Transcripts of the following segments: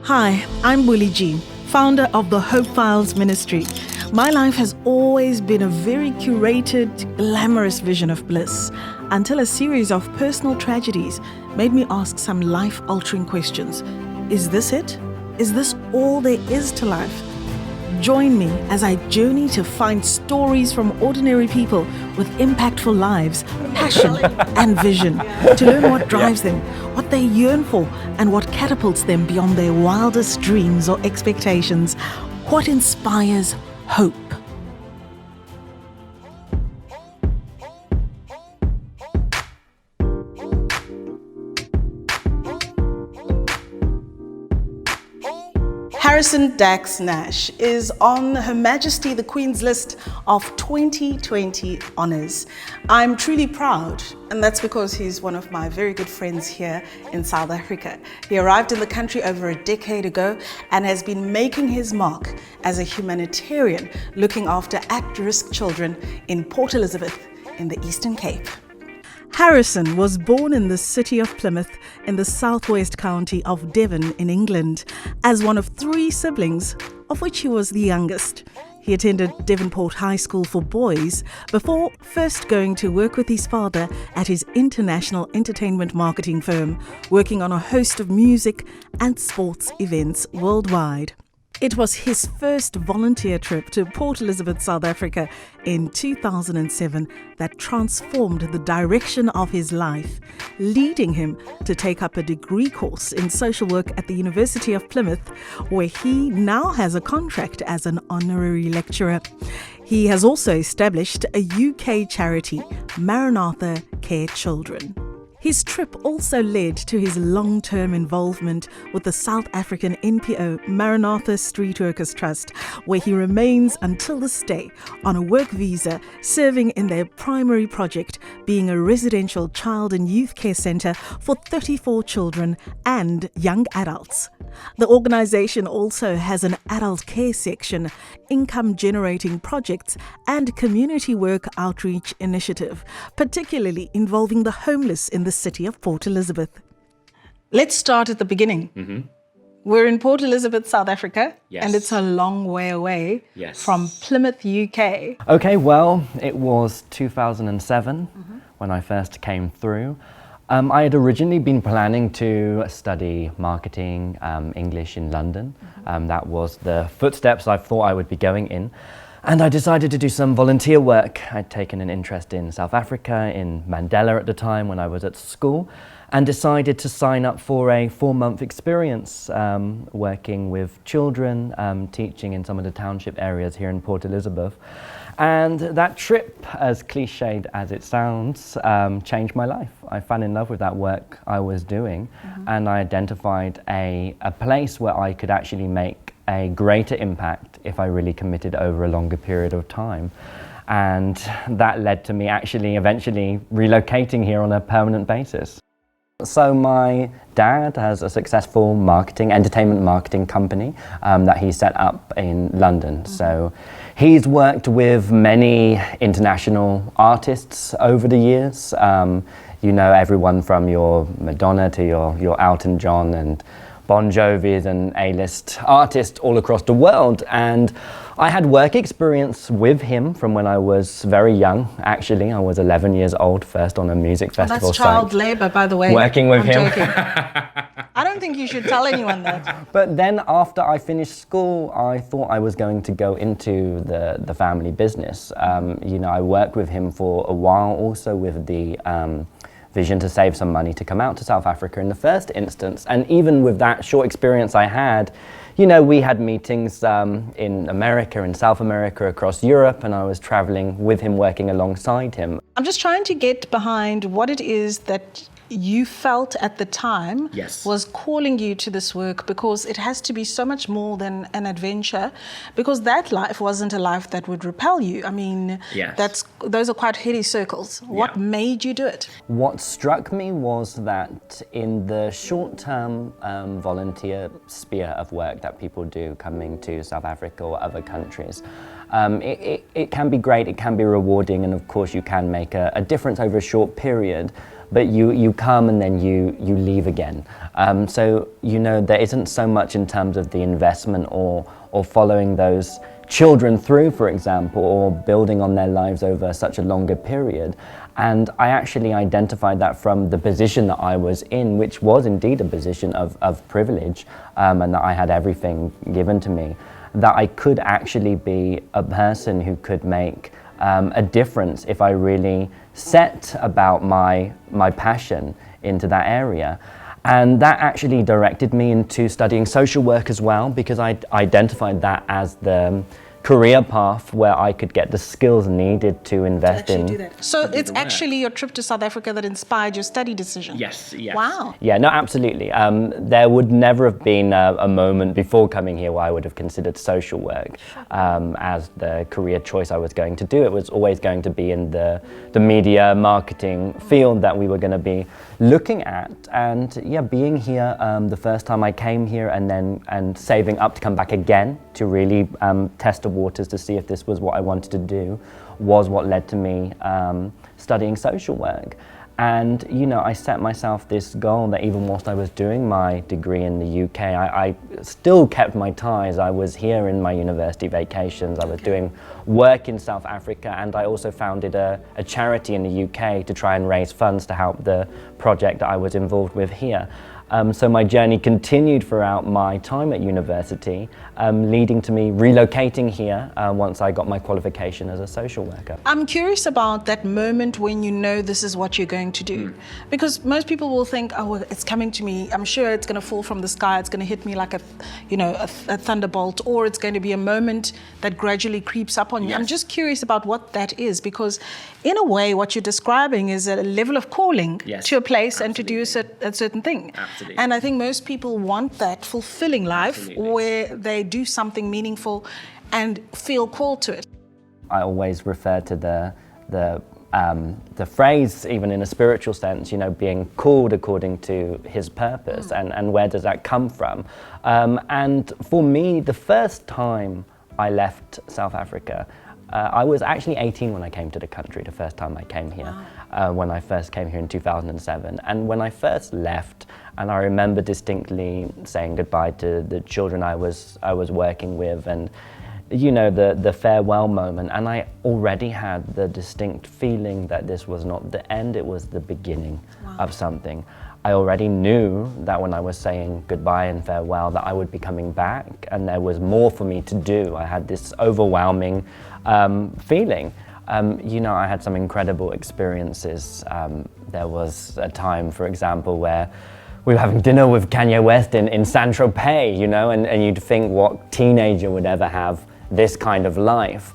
Hi, I'm Willie G, founder of the Hope Files Ministry. My life has always been a very curated, glamorous vision of bliss, until a series of personal tragedies made me ask some life-altering questions. Is this it? Is this all there is to life? Join me as I journey to find stories from ordinary people with impactful lives, passion and vision, to learn what drives them, what they yearn for, and what catapults them beyond their wildest dreams or expectations. What inspires hope? Harrison Dax Nash is on Her Majesty The Queen's list of 2020 honours. I'm truly proud, and that's because he's one of my very good friends here in South Africa. He arrived in the country over a decade ago and has been making his mark as a humanitarian looking after at-risk children in Port Elizabeth in the Eastern Cape. Harrison was born in the city of Plymouth in the southwest county of Devon in England as one of three siblings, of which he was the youngest. He attended Devonport High School for Boys before first going to work with his father at his international entertainment marketing firm, working on a host of music and sports events worldwide. It was his first volunteer trip to Port Elizabeth, South Africa in 2007 that transformed the direction of his life, leading him to take up a degree course in social work at the University of Plymouth, where he now has a contract as an honorary lecturer. He has also established a UK charity, Maranatha Care Children. His trip also led to his long-term involvement with the South African NPO Maranatha Street Workers Trust, where he remains until this day on a work visa, serving in their primary project being a residential child and youth care centre for 34 children and young adults. The organisation also has an adult care section, income-generating projects and community work outreach initiative, particularly involving the homeless in the city of Port Elizabeth. Let's start at the beginning. Mm-hmm. We're in Port Elizabeth, South Africa, Yes. and it's a long way away from Plymouth, UK. Okay, well, it was 2007 when I first came through. I had originally been planning to study marketing, English in London. That was the footsteps I thought I would be going in. And I decided to do some volunteer work. I'd taken an interest in South Africa, in Mandela at the time when I was at school, and decided to sign up for a 4-month experience working with children, teaching in some of the township areas here in Port Elizabeth. And that trip, as cliched as it sounds, changed my life. I fell in love with that work I was doing, and I identified a place where I could actually make a greater impact if I really committed over a longer period of time. And that led to me actually eventually relocating here on a permanent basis. So my dad has a successful entertainment marketing company that he set up in London. So he's worked with many international artists over the years. You know, everyone from your Madonna to your Elton John and Bon Jovis and A-list artists all across the world. And I had work experience with him from when I was very young. Actually, I was 11 years old, first on a music festival That's child labour, by the way. Working with him. Joking. I don't think you should tell anyone that. But then after I finished school, I thought I was going to go into the family business. You know, I worked with him for a while, also with the vision to save some money to come out to South Africa in the first instance. And even with that short experience I had, you know, we had meetings in America, in South America, across Europe, and I was traveling with him, working alongside him. I'm just trying to get behind what it is that you felt at the time was calling you to this work, because it has to be so much more than an adventure, because that life wasn't a life that would repel you. I mean, those are quite heady circles. What made you do it? What struck me was that in the short-term volunteer sphere of work that people do coming to South Africa or other countries, it can be great, it can be rewarding, and of course you can make a difference over a short period. but you come and then you leave again. So, you know, there isn't so much in terms of the investment or following those children through, for example, or building on their lives over such a longer period. And I actually identified that from the position that I was in, which was indeed a position of privilege, and that I had everything given to me, that I could actually be a person who could make a difference if I really set about my passion into that area. And that actually directed me into studying social work as well, because I identified that as the career path where I could get the skills needed to invest in. Do that. So it's actually your trip to South Africa that inspired your study decision? Yes. Wow. Yeah, no, absolutely. There would never have been a moment before coming here where I would have considered social work as the career choice I was going to do. It was always going to be in the media marketing field that we were going to be looking at. And yeah, being here the first time I came here and saving up to come back again to really test the waters to see if this was what I wanted to do was what led to me studying social work. And, you know, I set myself this goal that even whilst I was doing my degree in the UK, I still kept my ties. I was here in my university vacations. I was doing work in South Africa, and I also founded a charity in the UK to try and raise funds to help the project that I was involved with here. So my journey continued throughout my time at university, leading to me relocating here once I got my qualification as a social worker. I'm curious about that moment when you know this is what you're going to do. Because most people will think, oh, well, it's coming to me. I'm sure it's going to fall from the sky. It's going to hit me like a thunderbolt, or it's going to be a moment that gradually creeps up on you. Yes. I'm just curious about what that is, because in a way, what you're describing is a level of calling to a place and to do a certain thing. Absolutely. And I think most people want that fulfilling life where they do something meaningful and feel called to it. I always refer to the phrase, even in a spiritual sense, you know, being called according to his purpose, and where does that come from? And for me, the first time I left South Africa, I was actually 18 when I came to the country, the first time I came here, when I first came here in 2007. And when I first left, and I remember distinctly saying goodbye to the children I was working with, and you know, the farewell moment, and I already had the distinct feeling that this was not the end, it was the beginning of something. I already knew that when I was saying goodbye and farewell that I would be coming back, and there was more for me to do. I had this overwhelming feeling. You know, I had some incredible experiences. There was a time, for example, where we were having dinner with Kanye West in Saint-Tropez, you know, and you'd think what teenager would ever have this kind of life.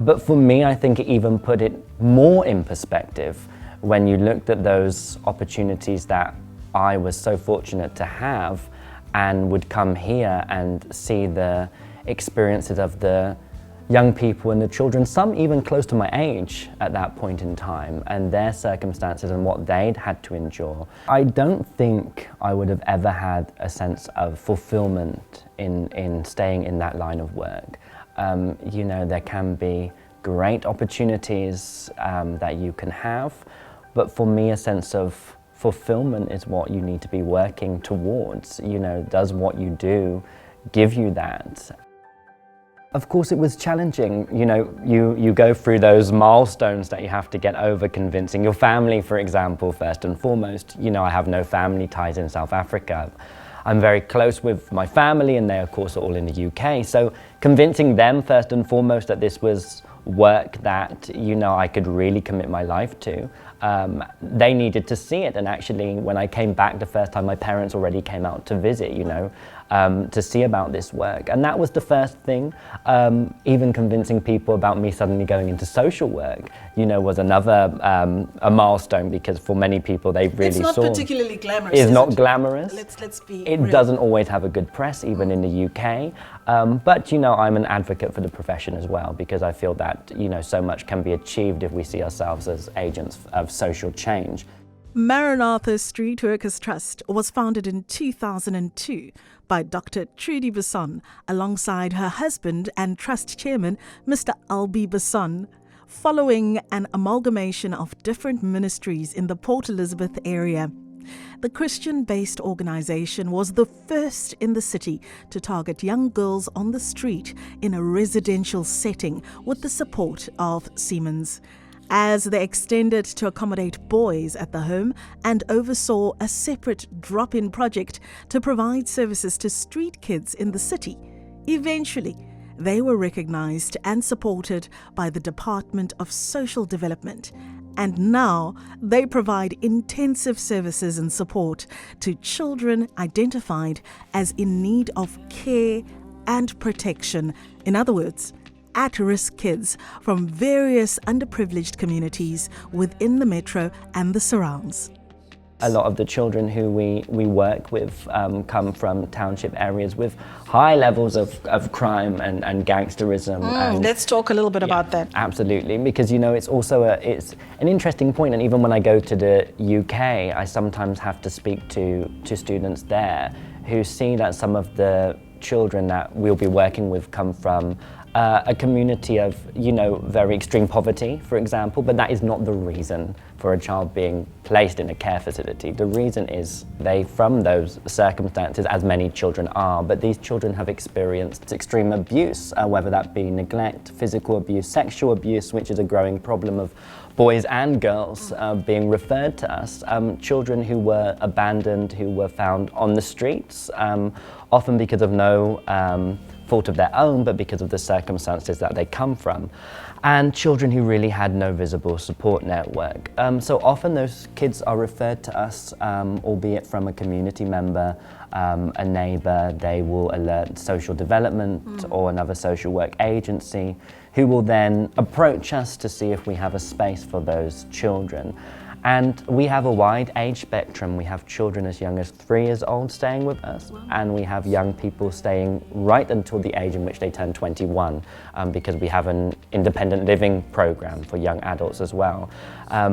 But for me, I think it even put it more in perspective when you looked at those opportunities that I was so fortunate to have, and would come here and see the experiences of the young people and the children, some even close to my age at that point in time, and their circumstances and what they'd had to endure. I don't think I would have ever had a sense of fulfillment in staying in that line of work. You know, there can be great opportunities that you can have, but for me, a sense of fulfillment is what you need to be working towards. You know, does what you do give you that? Of course, it was challenging. You know, you go through those milestones that you have to get over, convincing your family, for example, first and foremost. You know, I have no family ties in South Africa. I'm very close with my family, and they, of course, are all in the UK. So convincing them, first and foremost, that this was work that, you know, I could really commit my life to. They needed to see it, and actually when I came back the first time, my parents already came out to visit, you know, to see about this work. And that was the first thing. Even convincing people about me suddenly going into social work, you know, was another a milestone, because for many people they really saw. It's not particularly glamorous. It's not glamorous. Let's be It real. doesn't always have a good press, even in the UK. But, you know, I'm an advocate for the profession as well, because I feel that, you know, so much can be achieved if we see ourselves as agents of social change. Maranatha Street Workers Trust was founded in 2002 by Dr. Trudy Besson alongside her husband and trust chairman, Mr. Albie Besson. following an amalgamation of different ministries in the Port Elizabeth area. The Christian-based organization was the first in the city to target young girls on the street in a residential setting with the support of Siemens, as they extended to accommodate boys at the home and oversaw a separate drop-in project to provide services to street kids in the city. Eventually, they were recognized and supported by the Department of Social Development, and now they provide intensive services and support to children identified as in need of care and protection. In other words, at-risk kids from various underprivileged communities within the metro and the surrounds. A lot of the children who we work with come from township areas with high levels of crime and gangsterism. Let's talk a little bit about that. Absolutely, because it's also it's an interesting point, and even when I go to the UK, I sometimes have to speak to students there who see that some of the children that we'll be working with come from a community of, very extreme poverty, for example, but that is not the reason for a child being placed in a care facility. The reason is they, from those circumstances, as many children are, but these children have experienced extreme abuse, whether that be neglect, physical abuse, sexual abuse, which is a growing problem of boys and girls being referred to us, children who were abandoned, who were found on the streets, often because of no fault of their own, but because of the circumstances that they come from, and children who really had no visible support network. So often those kids are referred to us, albeit from a community member, a neighbour. They will alert social development or another social work agency, who will then approach us to see if we have a space for those children. And we have a wide age spectrum. We have children as young as 3 years old staying with us, and we have young people staying right until the age in which they turn 21, because we have an independent living program for young adults as well.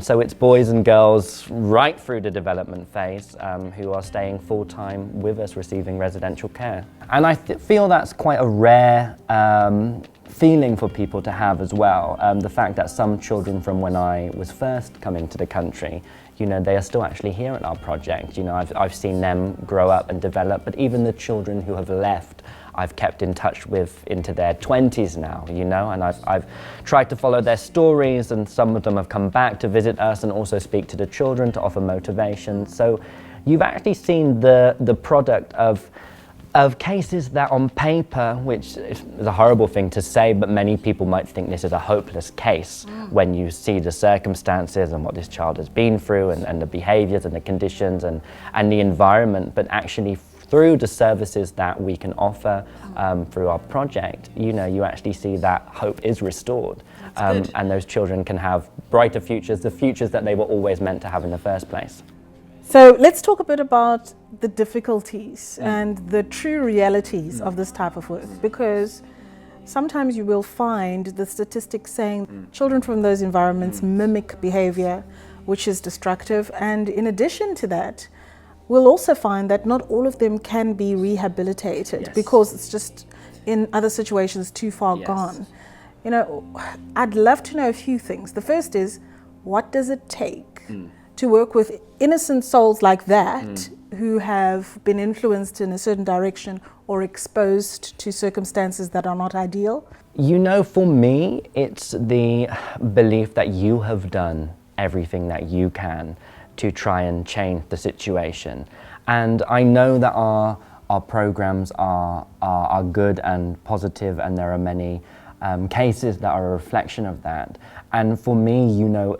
So it's boys and girls right through the development phase who are staying full-time with us, receiving residential care. And I feel that's quite a rare feeling for people to have as well. The fact that some children from when I was first coming to the country, they are still actually here at our project. I've seen them grow up and develop, but even the children who have left, I've kept in touch with into their 20s now, and I've tried to follow their stories, and some of them have come back to visit us and also speak to the children to offer motivation. So you've actually seen the product of cases that on paper, which is a horrible thing to say, but many people might think this is a hopeless case when you see the circumstances and what this child has been through and the behaviours and the conditions and the environment, but actually through the services that we can offer through our project, you actually see that hope is restored, and those children can have brighter futures, the futures that they were always meant to have in the first place. So let's talk a bit about the difficulties and the true realities of this type of work, because sometimes you will find the statistics saying children from those environments mimic behavior which is destructive, and in addition to that, we'll also find that not all of them can be rehabilitated because it's just in other situations too far gone. I'd love to know a few things. The first is, what does it take to work with innocent souls like that who have been influenced in a certain direction or exposed to circumstances that are not ideal? For me, it's the belief that you have done everything that you can to try and change the situation. And I know that our programs are good and positive, and there are many cases that are a reflection of that. And for me,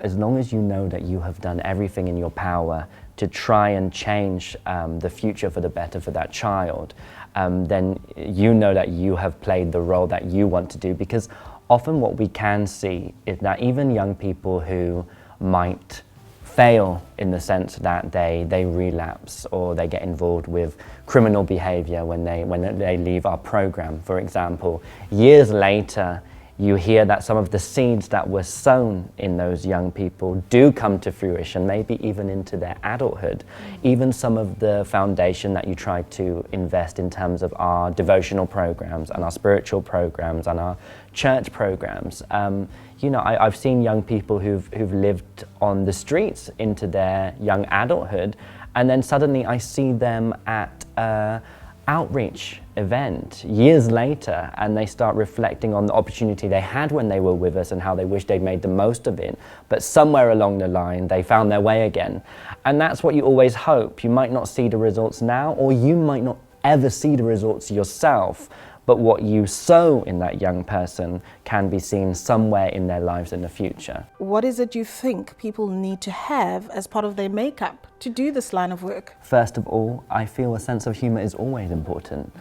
as long as you know that you have done everything in your power to try and change the future for the better for that child, then that you have played the role that you want to do. Because often what we can see is that even young people who might fail in the sense that they relapse or they get involved with criminal behavior when they leave our program, for example, years later, you hear that some of the seeds that were sown in those young people do come to fruition, maybe even into their adulthood. Even some of the foundation that you try to invest in terms of our devotional programs and our spiritual programs and our church programs. You know, I've seen young people who've lived on the streets into their young adulthood, and then suddenly I see them at outreach event years later, and they start reflecting on the opportunity they had when they were with us and how they wish they'd made the most of it, but somewhere along the line they found their way again. And that's what you always hope. You might not see the results now, or you might not ever see the results yourself, but what you sow in that young person can be seen somewhere in their lives in the future. What is it you think people need to have as part of their makeup to do this line of work? First of all, I feel a sense of humor is always important.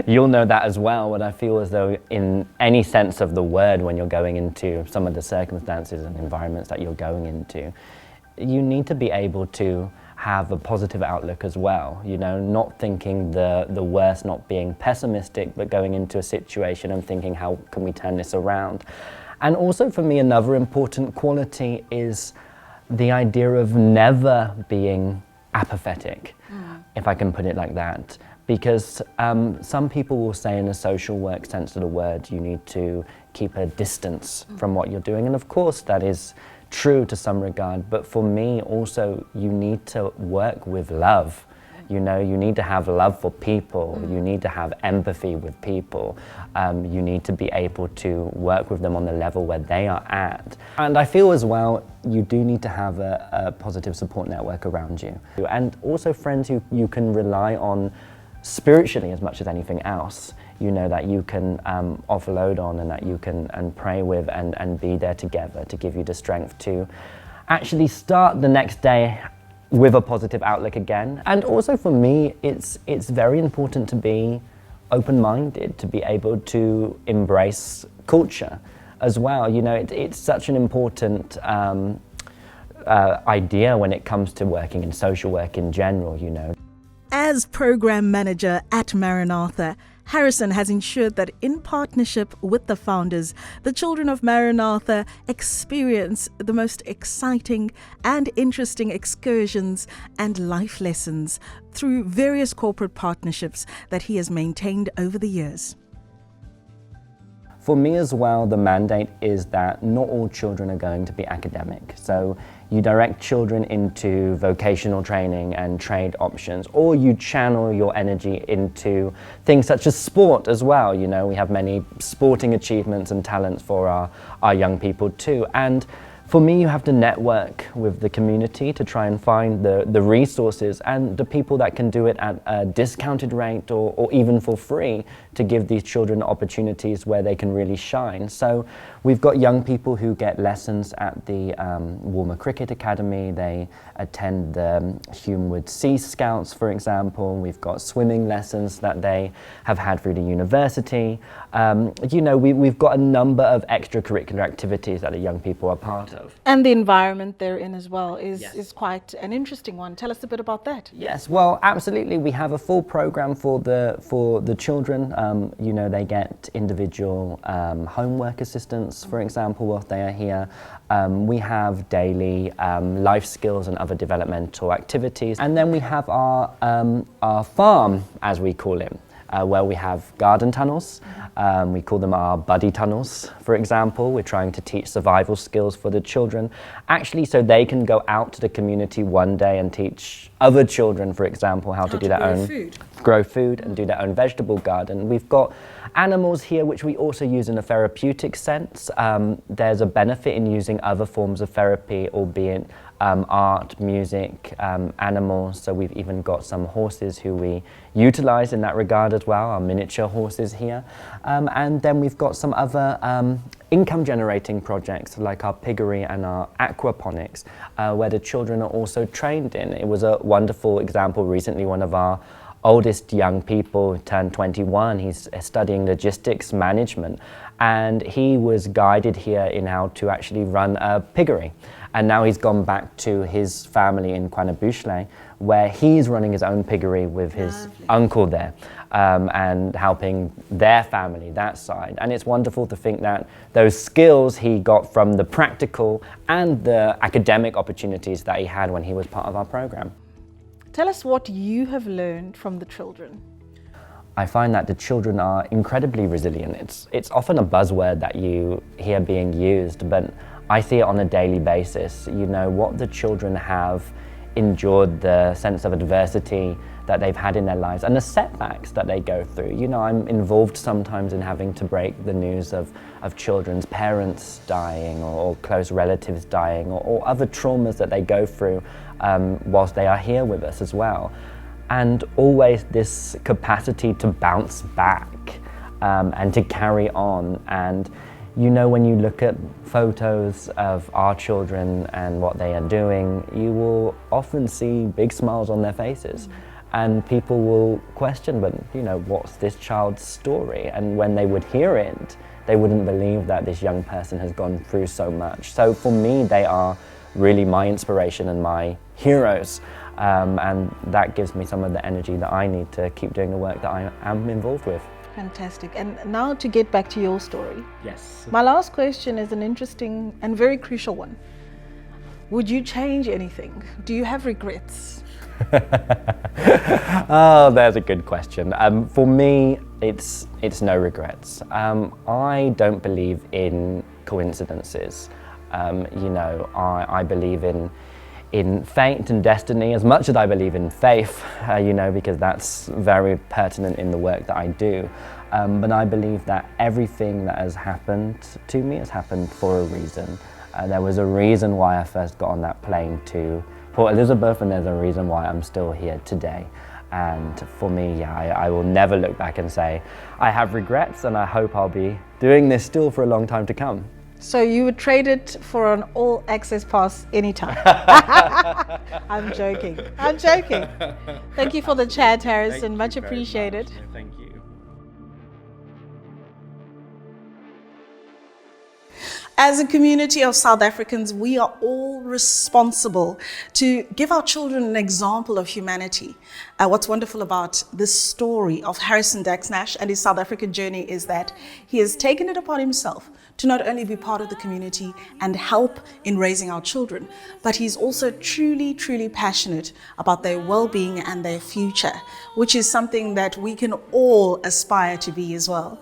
You'll know that as well, but I feel as though in any sense of the word, when you're going into some of the circumstances and environments that you're going into, you need to be able to have a positive outlook as well, you know, not thinking the worst, not being pessimistic, but going into a situation and thinking, how can we turn this around? And also for me, another important quality is the idea of never being apathetic, if I can put it like that. Because some people will say in a social work sense of the word, you need to keep a distance from what you're doing. And of course that is true to some regard, but for me also, you need to work with love. You know, you need to have love for people, you need to have empathy with people, you need to be able to work with them on the level where they are at. And I feel as well, you do need to have a positive support network around you. And also friends who you can rely on spiritually as much as anything else. You know, that you can offload on and that you can pray with and be there together to give you the strength to actually start the next day with a positive outlook again. And also for me, it's very important to be open-minded, to be able to embrace culture as well. You know, it's such an important idea when it comes to working in social work in general, you know. As program manager at Maranatha, Harrison has ensured that in partnership with the founders, the children of Maranatha experience the most exciting and interesting excursions and life lessons through various corporate partnerships that he has maintained over the years. For me as well, the mandate is that not all children are going to be academic. So you direct children into vocational training and trade options, or you channel your energy into things such as sport as well. You know, we have many sporting achievements and talents for our young people too. And for me, you have to network with the community to try and find the resources and the people that can do it at a discounted rate or even for free to give these children opportunities where they can really shine. So we've got young people who get lessons at the Walmer Cricket Academy. They attend the Humewood Sea Scouts, for example. We've got swimming lessons that they have had through the university. You know, we've got a number of extracurricular activities that the young people are part of. And the environment they're in as well Yes. is quite an interesting one. Tell us a bit about that. Yes, well, absolutely. We have a full program for the children. You know, they get individual homework assistance, for example, whilst they are here. We have daily life skills and other developmental activities. And then we have our farm, as we call it, where we have garden tunnels. We call them our buddy tunnels, for example. We're trying to teach survival skills for the children, actually so they can go out to the community one day and teach other children, for example, how to do their own grow food and do their own vegetable garden. We've got animals here which we also use in a therapeutic sense. There's a benefit in using other forms of therapy, albeit art, music, animals. So we've even got some horses who we utilize in that regard as well, our miniature horses here. And then we've got some other income generating projects like our piggery and our aquaponics, where the children are also trained in. It was a wonderful example recently. One of our oldest young people turned 21. He's studying logistics management, and he was guided here in how to actually run a piggery. And now he's gone back to his family in Kwanabushle, where he's running his own piggery with his uncle there, and helping their family, that side. And it's wonderful to think that those skills he got from the practical and the academic opportunities that he had when he was part of our program. Tell us what you have learned from the children. I find that the children are incredibly resilient. It's often a buzzword that you hear being used, but I see it on a daily basis. You know, what the children have endured, the sense of adversity that they've had in their lives and the setbacks that they go through. You know, I'm involved sometimes in having to break the news of children's parents dying or close relatives dying or other traumas that they go through whilst they are here with us as well. And always this capacity to bounce back and to carry on. And you know, when you look at photos of our children and what they are doing, you will often see big smiles on their faces. And people will question, but you know, what's this child's story? And when they would hear it, they wouldn't believe that this young person has gone through so much. So for me, they are really my inspiration and my heroes. And that gives me some of the energy that I need to keep doing the work that I am involved with. Fantastic. And now to get back to your story. Yes. My last question is an interesting and very crucial one. Would you change anything? Do you have regrets? Oh, there's a good question. For me, it's no regrets. I don't believe in coincidences. You know, I believe in fate and destiny as much as I believe in faith, you know, because that's very pertinent in the work that I do. But I believe that everything that has happened to me has happened for a reason. There was a reason why I first got on that plane to Port Elizabeth, and there's a reason why I'm still here today. And for me, yeah, I will never look back and say, I have regrets, and I hope I'll be doing this still for a long time to come. So you would trade it for an all-access pass anytime? I'm joking. I'm joking. Thank you for the chat, Harrison. Much appreciated. Thank you. As a community of South Africans, we are all responsible to give our children an example of humanity. What's wonderful about this story of Harrison Dax Nash and his South African journey is that he has taken it upon himself to not only be part of the community and help in raising our children, but he's also truly, truly passionate about their well-being and their future, which is something that we can all aspire to be as well.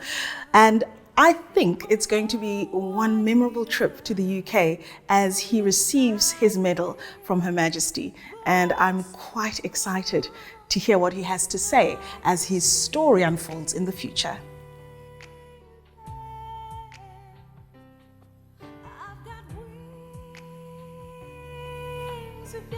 And I think it's going to be one memorable trip to the UK as he receives his medal from Her Majesty. And I'm quite excited to hear what he has to say as his story unfolds in the future. I've got wings of